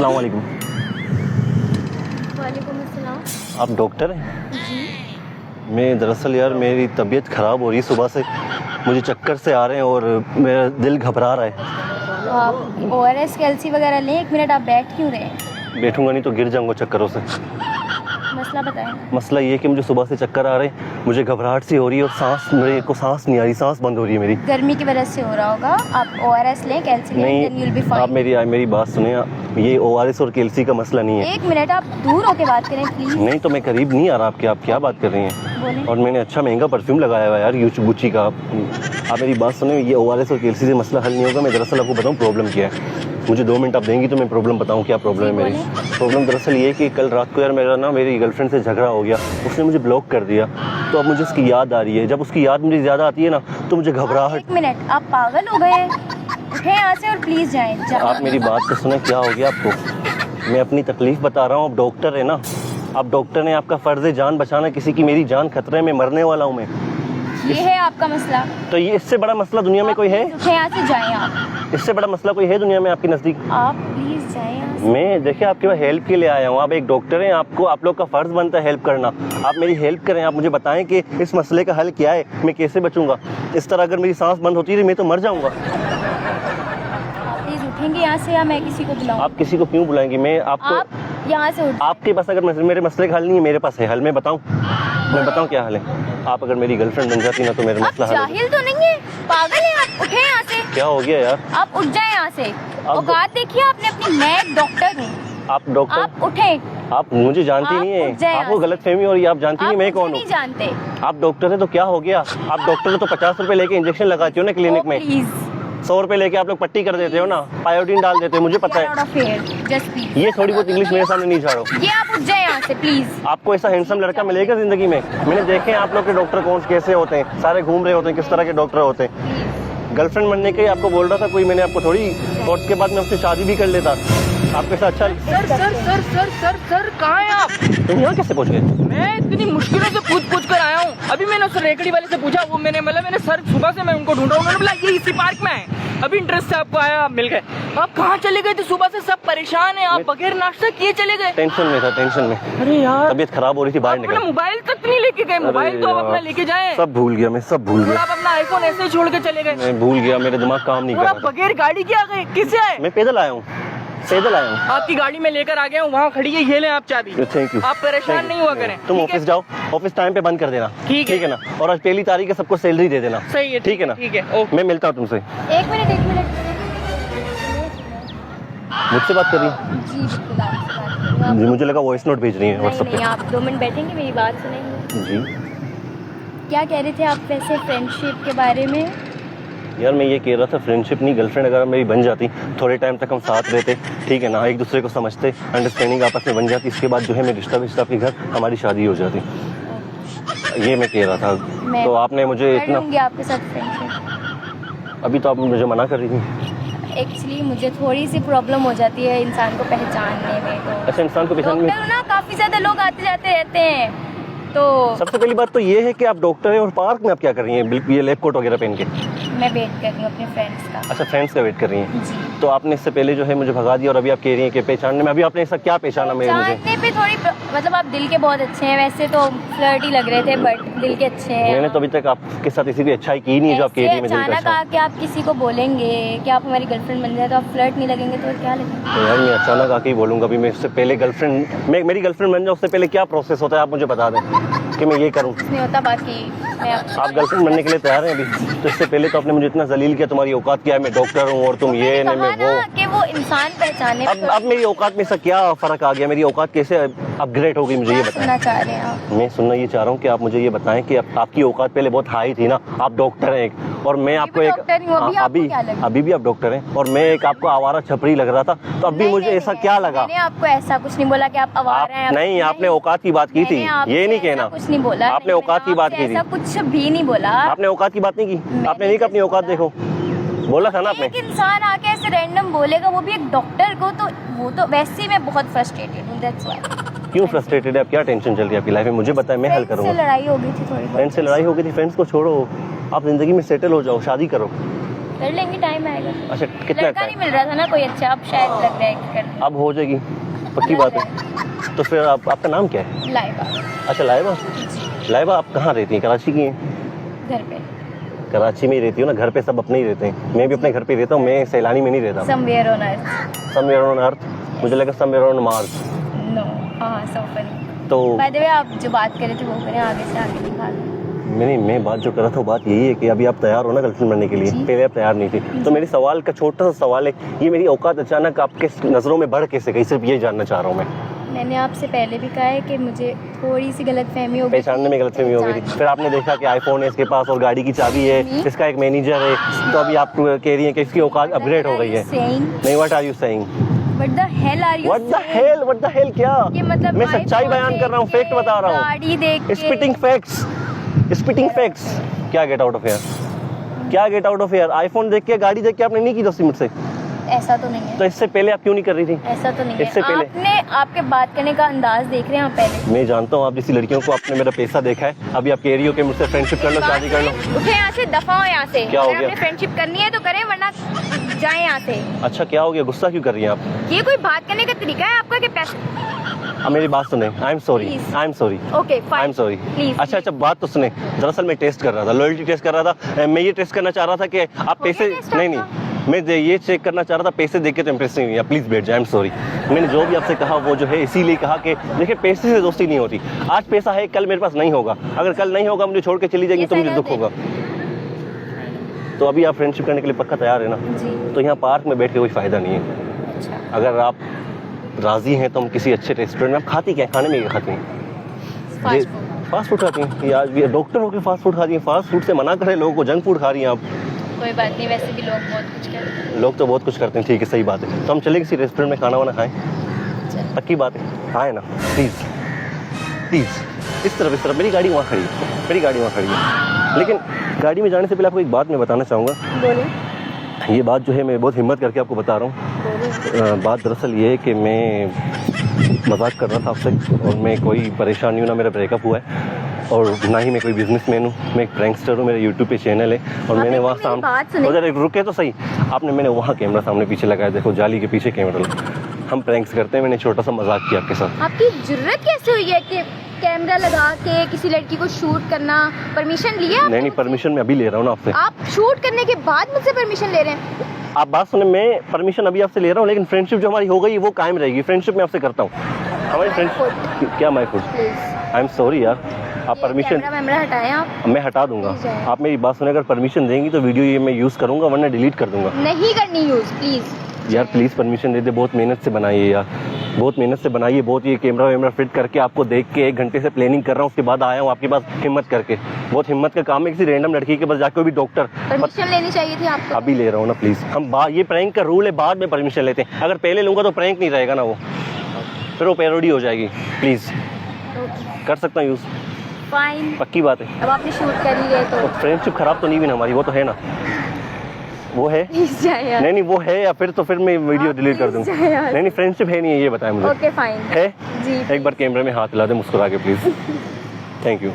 अस्सलाम वालेकुम। वालेकुम अस्सलाम। आप डॉक्टर हैं? जी। मैं दरअसल यार मेरी तबीयत ख़राब हो रही है, सुबह से मुझे चक्कर से आ रहे हैं और मेरा दिल घबरा रहा है। तो आप ORS कैल्सी वगैरह लें। 1 मिनट, आप बैठ क्यों रहे हैं? बैठूंगा नहीं तो गिर जाऊंगा चक्करों से। मसला बताएं। मसला ये है कि मुझे सुबह से चक्कर आ रहे हैं, मुझे घबराहट सी हो रही है और मेरे को सांस नहीं आ रही, सांस बंद हो रही है मेरी। गर्मी की वजह से हो रहा होगा। आप ORS लें, कैल्सी लें, then you'll be नहीं, fine। आप मेरी बात सुने। ये ORS और कैल्सी का मसला नहीं है। 1 मिनट, आप दूर होके बात करें प्लीज। नहीं तो मैं करीब नहीं आ रहा आपके। आप क्या बात कर रही हैं? बोलें। और मैंने अच्छा महंगा परफ्यूम लगाया हुआ है यार, गुच्ची का। आप मेरी बात सुने, ये ORS और कैल्सी से मसला हल नहीं होगा। मैं दरअसल आपको बताऊँ प्रॉब्लम क्या है। मुझे 2 मिनट आप देंगी तो मैं प्रॉब्लम बताऊँ क्या प्रॉब्लम है मेरी। प्रॉब्लम दरअसल ये है कि कल रात को यार मेरी गर्लफ्रेंड से झगड़ा हो गया, उसने मुझे ब्लॉक कर दिया। तो अब मुझे उसकी याद आ रही है। जब उसकी याद मुझे ज़्यादा आती है ना तो मुझे घबराहट। 1 मिनट, आप पागल हो गए? उठें यहाँ से और प्लीज जाएं। आप मेरी बात तो सुने, क्या हो गया आपको? मैं अपनी तकलीफ बता रहा हूँ। आप डॉक्टर है ना, आप डॉक्टर हैं, आपका फ़र्ज़ है जान बचाना किसी की। मेरी जान खतरे में, मरने वाला हूँ मैं। ये है आपका मसला। तो ये इससे बड़ा मसला दुनिया में कोई है? उठें यहाँ से, जाएं आप। इससे बड़ा मसला कोई है दुनिया में आपके नज़दीक? आप प्लीज जाएं यहाँ से। मैं देखिए आपके पास हेल्प के लिए आया हूँ। आप एक डॉक्टर हैं, आप लोग का फ़र्ज़ बनता है हेल्प करना। आप मेरी हेल्प करें, आप मुझे बताएं कि इस मसले का हल क्या है, मैं कैसे बचूंगा। इस तरह अगर मेरी सांस बंद होती रही मैं तो मर जाऊंगा। आप प्लीज उठेंगे यहाँ से या मैं किसी को बुलाऊं? आप किसी को क्यों बुलाएंगे? मैं आपको आप यहाँ से उठ। आपके पास अगर मेरे मसले का हल नहीं है, मेरे पास है हल। मैं बताऊं क्या हल है? आप अगर मेरी गर्लफ्रेंड बन जाती ना तो मेरा आप मसला हल हो जाहिल तो नहीं है? पागल है आप? उठे यहाँ से। क्या हो गया यार? आप उठ जाए यहाँ से। औकात देखिए आपने अपनी। मैं एक डॉक्टर हूँ। आप डॉक्टर? आप उठे। आप मुझे जानती आप नहीं है। उठ जाए आपको यहाँ से। गलतफहमी हो रही है। आप जानती नहीं मैं आप कौन मुझे हूँ? नहीं जानते। आप डॉक्टर है तो क्या हो गया? आप डॉक्टर हो तो 50 रुपए लेके इंजेक्शन लगाती हो ना क्लिनिक में। प्लीज 100 रुपए लेके आप लोग पट्टी कर देते हो ना, पायोडीन डाल देते हो, मुझे पता है। Just please. ये थोड़ी बहुत इंग्लिश मेरे सामने नहीं झाड़ो। ये आप उठ जाए यहाँ से प्लीज। आपको ऐसा हैंडसम लड़का मिलेगा जिंदगी में? मैंने देखे हैं आप लोग के डॉक्टर कौन कैसे होते हैं, सारे घूम रहे होते हैं, किस तरह के डॉक्टर होते हैं। गर्लफ्रेंड बनने के लिए आपको बोल रहा था कोई, मैंने आपको थोड़ी, और उसके बाद मैं उससे शादी भी कर लेता। आपके साथ अच्छा। Sir sir sir sir sir sir कहाँ हैं आप? तुम यहाँ कैसे पहुँच गए? मैं इतनी मुश्किलों से पूछ कर आया हूँ। अभी मैंने उस रेकड़ी वाले से पूछा, वो मैंने सर सुबह से मैं उनको ढूंढ रहा हूँ। उन्होंने बोला ये इसी पार्क में है। अभी इंटरेस्ट से आपको आया, आप मिल गए। आप कहाँ चले गए थे? सुबह से सब परेशान है, आप बगैर नाश्ता किए चले गए। टेंशन में था, टेंशन में। अरे यार, तबीयत खराब हो रही थी, बाहर अपना निकल। मोबाइल तक नहीं लेके गए। मोबाइल तो आप अपना लेके जाए। सब भूल गया मैं, सब भूल और गया। आप अपना आईफोन ऐसे ही छोड़ के चले गए। मैं भूल गया, मेरे दिमाग काम नहीं और कर आप रहा था। बगैर गाड़ी के आ गए। किससे आए? मैं पैदल आया हूँ, पैदल आया हूँ। आपकी गाड़ी में लेकर आ गया हूँ, वहाँ खड़ी है, ये ले आप चाबी। Thank you. आप परेशान नहीं हुआ करें। तुम ठीक है? ऑफिस जाओ, ऑफिस टाइम पे बंद कर देना। ठीक है ना? और आज पहली तारीख है, सबको सैलरी दे देना। सही है। ठीक है ना? ठीक है, ओके। मैं मिलता हूँ तुमसे। 1 मिनट, 1 मिनट। मुझसे बात कर रही है? जी बिल्कुल, आपसे बात कर रही हूँ। जी, मुझे लगा वॉइस नोट भेज रही है नहीं व्हाट्सएप नहीं, आप 2 मिनट बैठेंगे, मेरी बात सुनेंगे। जी क्या कह रहे थे आप वैसे फ्रेंडशिप के बारे में? यार मैं ये कह रहा था, फ्रेंडशिप नहीं, गर्लफ्रेंड अगर मेरी बन जाती, थोड़े टाइम तक हम साथ रहते, ठीक है ना, एक दूसरे को समझते, अंडरस्टैंडिंग आपस में बन जाती, इसके बाद जो है मैं रिश्ता आपके घर, हमारी शादी हो जाती। ये मैं कह रहा था। तो आपने मुझे कर इतना, लूंगी आपके साथ फ्रेंडशिप। अभी तो आप मुझे मना कर रही थी। एक्चुअली मुझे थोड़ी सी प्रॉब्लम हो जाती है इंसान को पहचानने में। तो अच्छा, इंसान को पहचान में डॉक्टर ना, काफी ज्यादा लोग आते जाते रहते हैं, तो सबसे पहली बात तो ये है कि आप डॉक्टर हैं और पार्क में आप क्या कर रही हैं ये लैब कोट वगैरह पहन के? मैं वेट कर रही हूँ अपने फ्रेंड्स का। अच्छा, फ्रेंड्स का वेट कर रही हैं। जी। तो आपने इससे पहले जो है मुझे भगा दिया और अभी आप कह रही हैं कि पहचानने में, अभी आपने ऐसा क्या पहचाना मुझे? जानने पे थोड़ी मतलब आप दिल के बहुत अच्छे हैं, वैसे तो फ्लर्टी लग रहे थे बट दिल के अच्छे हैं। मैंने तो अभी तक आपके साथ इसी भी अच्छाई की नहीं है जो आप कह रही हैं। मैं दिल का अचानक अच्छा हूं। आके आप किसी को बोलेंगे कि आप हमारी गर्लफ्रेंड बन जाए तो आप फ्लर्ट नहीं लगेंगे तो क्या लगेगा? तो यार मैं अचानक आके ही बोलूँगा। अभी मैं इससे पहले मेरी गर्लफ्रेंड बन जाए उससे पहले क्या प्रोसेस होता है आप मुझे बता दें कि मैं ये करूँ। कुछ नहीं होता, बाकी मैं आप गर्लफ्रेंड बनने के लिए तैयार हैं अभी? तो इससे पहले तो आपने मुझे इतना जलील किया, तुम्हारी औकात क्या है, मैं डॉक्टर हूँ और तुम ये नहीं, मैं वो। कि वो इंसान पहचाने। अब मेरी औकात में से क्या फर्क आ गया? मेरी औकात कैसे अपग्रेड हो गई, मुझे ये बताएं। सुनना चाह रहे हैं आप? मैं सुनना ये चाह रहा हूँ कि आप मुझे ये बताएं कि आपकी औकात पहले बहुत हाई थी ना, आप डॉक्टर हैं एक, और मैं आपको एक, अभी भी आप डॉक्टर हैं और मैं एक आपको आवारा छपरी लग रहा था, तो अभी मुझे ऐसा क्या लगा? मैंने आपको ऐसा कुछ नहीं बोला कि आप आवारा हैं। नहीं, आपने औकात की बात की थी, ये नहीं कहना। कुछ नहीं बोला आपने औकात की बात की थी। ऐसा कुछ भी नहीं बोला। आपने औकात की बात नहीं की, आपने नहीं कहा अपनी औकात देखो, बोला था ना आपने। एक इंसान आके ऐसे रैंडम बोलेगा, वो भी एक डॉक्टर को, तो वो तो वैसे ही मैं बहुत फ्रस्ट्रेटेड हूँ, दैट्स व्हाई। क्यों फ्रस्ट्रेटेड है आप? क्या टेंशन चल रही है आपकी लाइफ में, मुझे बताएं, मैं हल करूँगा। लड़ाई हो गई थी थोड़ी। फ्रेंड से लड़ाई हो गई थी? फ्रेंड्स को छोड़ो, आप जिंदगी में सेटल हो जाओ, शादी करो। कर लेंगे, टाइम आएगा। अच्छा कितना लड़का नहीं टाइम? मिल रहा था ना कोई अच्छा, अब शायद लग रहा है कि कर अब हो जाएगी, पक्की बात है। तो फिर आपका नाम क्या है? लाइबा। अच्छा लाइबा। लाइबा आप कहाँ रहती हैं? कराची की हैं? घर पे कराची में ही रहती हो ना, घर पे सब अपने ही रहते हैं। मैं भी अपने घर पे रहता हूँ, मैं सैलानी में नहीं रहता। Somewhere on earth. Somewhere on earth, मुझे लगा समवेयर ऑन मार्स। नो, हाँ सो फनी। तो बाय द वे आप जो बात कर रहे थे वो करें, आगे से आगे निकाल। मैं बात जो कर रहा था वो बात यही है कि अभी आप तैयार हो ना गर्लफ्रेंड बनने के लिए, जी। पहले आप तैयार नहीं थी। तो मेरी सवाल का छोटा सा सवाल है, ये मेरी औकात अचानक आपके नज़रों में बढ़ कैसे गई, सिर्फ ये जानना चाह रहा हूँ मैं। मैंने आपसे पहले भी कहा है कि मुझे थोड़ी सी गलतफहमी हो गई, पहचानने में गलतफहमी हो गई थी। फिर आपने देखा कि आईफोन है इसके पास और गाड़ी की चाबी है, इसका एक मैनेजर है, तो अभी आप कह रही हैं कि इसकी औकात अपग्रेड हो गई है। नहीं, what are you saying? What the hell are you what the saying? Hell, what the hell क्या? कि मतलब मैं सच्चाई बयान कर रहा हूँ, फैक्ट बता रहा हूँ। गाड़ी देख के स्पिटिंग फैक्ट्स, स्पिटिंग फैक्ट्स। क्या गेट आउट ऑफ हियर, क्या get out of here? IPhone देख के, गाड़ी देख के आपने नहीं की 10 मिनट से, ऐसा तो नहीं है, तो इससे पहले आप क्यों नहीं कर रही थी? ऐसा तो नहीं इससे है। पहले- आपने आपके बात करने का अंदाज देख रहे हैं आप पहले। मैं जानता हूँ आप जैसी लड़कियों को, आपने मेरा पैसा देखा है, अभी आप कह रही हो कि मुझसे फ्रेंडशिप कर लो, शादी कर लो। उठे यहाँ से, दफा हो यहाँ से। क्या हो अगर गया? आपने फ्रेंडशिप करनी है तो करें, वरना जाए यहाँ से। अच्छा क्या हो गया, गुस्सा क्यों कर रही हैं आप? ये कोई बात करने का तरीका है आपका कि अब मेरी बात सुने, I am sorry, Please. I am sorry, okay I fine am sorry. Please. अच्छा बात तो सुने, दरअसल मैं टेस्ट कर रहा था, लॉयल्टी टेस्ट कर रहा था। मैं ये टेस्ट करना चाह रहा था कि आप पैसे, टेस्ट नहीं आपका? मैं ये चेक करना चाह रहा था, पैसे देख के तो इम्प्रेस नहीं हुई आप, प्लीज बैठ जाए, आई एम सॉरी। मैंने जो भी आपसे कहा वो जो है इसीलिए कहा कि देखिए पैसे से दोस्ती नहीं होती। आज पैसा है, कल मेरे पास नहीं होगा, अगर कल नहीं होगा मुझे छोड़ के चली जाएगी तो मुझे दुख होगा। तो अभी आप फ्रेंडशिप करने के लिए पक्का तैयार है ना? जी। तो यहाँ पार्क में बैठ के कोई फायदा नहीं है। अच्छा, अगर आप राजी हैं तो हम किसी अच्छे रेस्टोरेंट में, आप खाती क्या है, खाने में क्या खाती हैं? Fast food. फास्ट फूड खाती हैं? या आज डॉक्टर होकर फास्ट फूड खाती हैं? फास्ट फूड से मना करें लोगों को, जंक फूड खा रही हैं आप। कोई बात नहीं, वैसे भी लोग बहुत कुछ करते हैं। लोग तो बहुत कुछ करते हैं, ठीक है सही बात है। तो हम चले किसी रेस्टोरेंट में खाना वाना खाएं, चल। पक्की बात है, आए ना प्लीज़ प्लीज़। इस तरफ मेरी गाड़ी वहाँ खड़ी है, मेरी गाड़ी वहाँ खड़ी है। लेकिन गाड़ी में जाने से पहले आपको एक बात मैं बताना चाहूँगा। बोलिए। ये बात जो है मैं बहुत हिम्मत करके आपको बता रहा हूँ। बात दरअसल ये है कि मैं मजाक कर रहा था आपसे, और मैं कोई परेशान नहीं हूँ, ना मेरा ब्रेकअप हुआ है और ना ही मैं कोई बिजनेसमैन हूँ। मैं एक प्रैंकस्टर हूँ, मेरा यूट्यूब पे चैनल है और मैंने वहाँ सामने, उधर एक रुके तो सही, मैंने वहाँ कैमरा सामने पीछे लगाया, देखो जाली के पीछे कैमरा लगा। हम प्रैंक्स करते हैं, मैंने छोटा सा मजाक किया आपके साथ। आपकी जरूरत कैसे हुई है कि कैमरा लगा के किसी लड़की को शूट करना? परमिशन लिया? नहीं परमिशन मैं अभी ले रहा हूँ ना आपसे। आप शूट करने के बाद मुझसे परमिशन ले रहे हैं? आप बात सुने, मैं परमिशन अभी आपसे ले रहा हूँ, लेकिन फ्रेंडशिप जो हमारी हो गई वो कायम रहेगी। फ्रेंडशिप मैं आपसे करता हूँ, हमारी फ्रेंडशिप। क्या my food? I am sorry यार, आप परमिशन, कैमरा हटाएं आप। मैं हटा दूंगा। आप मेरी बात सुने, अगर परमिशन देंगी तो वीडियो ये मैं यूज़ करूंगा, वरना डिलीट कर दूंगा। नहीं करनी यूज, प्लीज यार प्लीज़ परमिशन दे दे, बहुत मेहनत से बनाई है यार, बहुत मेहनत से बनाई है, बहुत ये कैमरा वैमरा फिट करके आपको देख के 1 घंटे से प्लानिंग कर रहा हूँ, उसके बाद आया हूँ आपके पास हिम्मत करके। बहुत हिम्मत का काम है, किसी रैंडम लड़की के पास जाके, वो भी डॉक्टर। परमिशन लेनी चाहिए थी आपको। अभी ले रहा हूँ ना प्लीज़। हम ये प्रैंक का रूल है, बाद में परमिशन लेते हैं। अगर पहले लूँगा तो प्रैंक नहीं रहेगा ना, वो फिर वो पैरोडी हो जाएगी। प्लीज़ कर सकता हूँ यूज़, फाइन। पक्की बात है। अब आपने शूट कर ही गए तो फ्रेंडशिप खराब तो नहीं हुई ना हमारी, वो तो है ना, वो है। प्लीज जाए यार। नहीं वो है, या फिर मैं वीडियो डिलीट कर दूँ। नहीं फ्रेंडशिप है नहीं है, ये बताएं मुझे। ओके फाइन है? जी। एक बार कैमरे में हाथ हिला दे मुस्कुरा के प्लीज़। Thank you.